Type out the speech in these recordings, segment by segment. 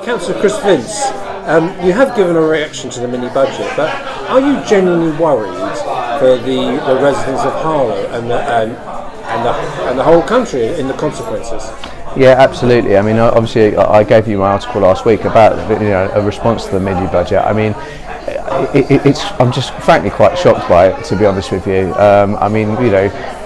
Councillor Chris Vince, you have given a reaction to the mini budget, but are you genuinely worried for the residents of Harlow and the whole country in the consequences? Yeah, absolutely. I mean, obviously, I gave you my article last week about a response to the mini budget. I mean, I'm just frankly quite shocked by it, to be honest with you. I mean,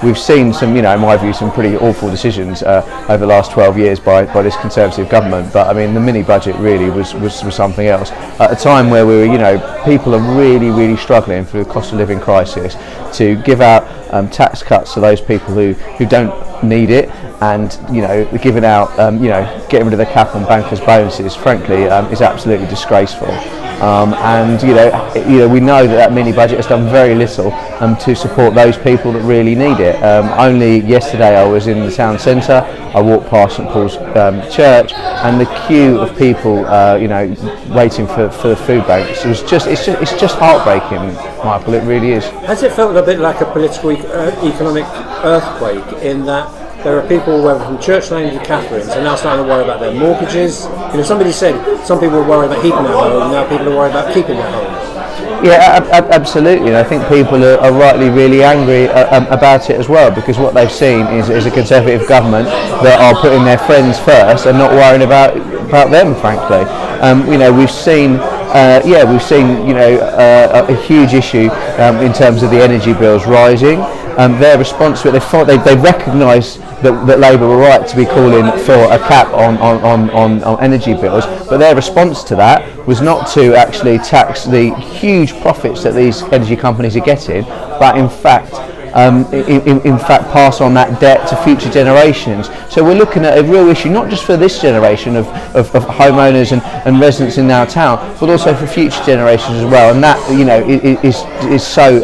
we've seen some, in my view, some pretty awful decisions over the last 12 years by this Conservative government. But I mean, the mini budget really was something else. At a time where we were, people are really struggling through the cost of living crisis, to give out tax cuts to those people who don't need it, and giving out, getting rid of the cap on bankers' bonuses, frankly, is absolutely disgraceful. And we know that mini budget has done very little to support those people that really need it. Only yesterday I was in the town centre. I walked past St Paul's Church, and the queue of people, waiting for the food banks. It's just heartbreaking, Michael. It really is. Has it felt a bit like a political economic earthquake in that there are people, whether from Church Lane to Catherine's, are now starting to worry about their mortgages? Somebody said some people were worried about keeping their home, and now people are worried about keeping their home. Yeah, absolutely, and I think people are rightly really angry about it as well, because what they've seen is a Conservative government that are putting their friends first and not worrying about them, frankly. We've seen a huge issue in terms of the energy bills rising. Their response to it, they recognise that Labour were right to be calling for a cap on energy bills, but their response to that was not to actually tax the huge profits that these energy companies are getting, but in fact pass on that debt to future generations. So we're looking at a real issue, not just for this generation of homeowners and residents in our town, but also for future generations as well. And that is so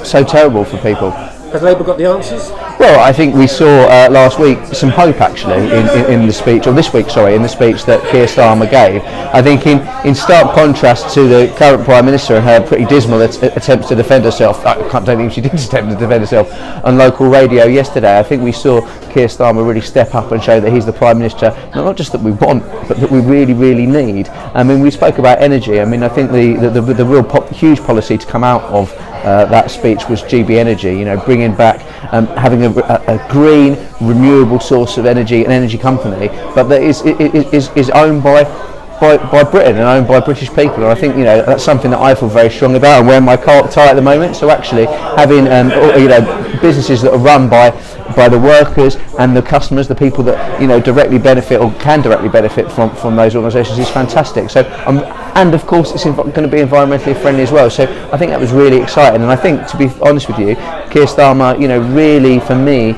so terrible for people. Has Labour got the answers? Well, I think we saw last week some hope actually in the speech, or this week, sorry, in the speech that Keir Starmer gave. I think in stark contrast to the current Prime Minister and her pretty dismal attempts to defend herself, I don't think she did attempt to defend herself on local radio yesterday. I think we saw Keir Starmer really step up and show that he's the Prime Minister, not just that we want, but that we really need. I mean, we spoke about energy. I mean, I think the real huge policy to come out of that speech was GB Energy, bringing back, having a green, renewable source of energy, an energy company, but that is owned by Britain and owned by British people. And I think that's something that I feel very strongly about. I'm wearing my co-op tie at the moment, so actually having businesses that are run by the workers and the customers, the people that directly benefit or can directly benefit from those organisations, is fantastic. So and of course it's going to be environmentally friendly as well. So I think that was really exciting, and I think, to be honest with you, Keir Starmer, really for me,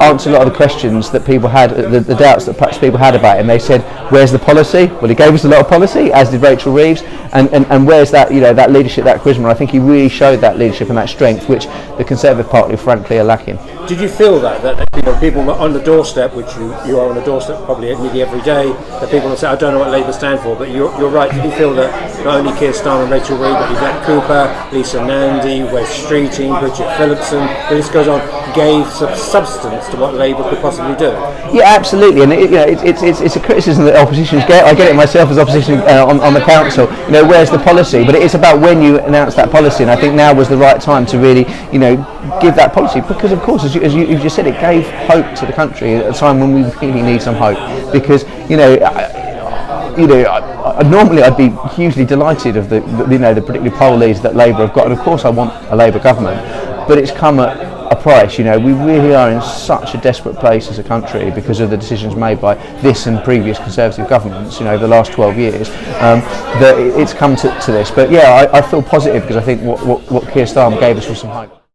answered a lot of the questions that people had, the doubts that perhaps people had about him. They said, where's the policy? Well, he gave us a lot of policy, as did Rachel Reeves, and where's that that leadership, that charisma? I think he really showed that leadership and that strength, which the Conservative Party frankly are lacking. Did you feel that people were on the doorstep, which you are on the doorstep probably nearly every day, that people will say, I don't know what Labour stand for, but you're right. Did you feel that not only Keir Starmer and Rachel Reeves, but Yvette Cooper, Lisa Nandy, Wes Streeting, Bridget Phillipson, the list goes on, gave substance to what Labour could possibly do? Yeah, absolutely, and it's a criticism that oppositions get. I get it myself as opposition on the council. Where's the policy? But it's about when you announce that policy, and I think now was the right time to really, give that policy, because of course, as you just said, it gave hope to the country at a time when we really need some hope. Because normally I'd be hugely delighted of the particularly poll leads that Labour have got, and of course I want a Labour government, but it's come at a price. We really are in such a desperate place as a country because of the decisions made by this and previous Conservative governments, the last 12 years, that it's come to this. But yeah, I feel positive, because I think what Keir Starmer gave us was some hope.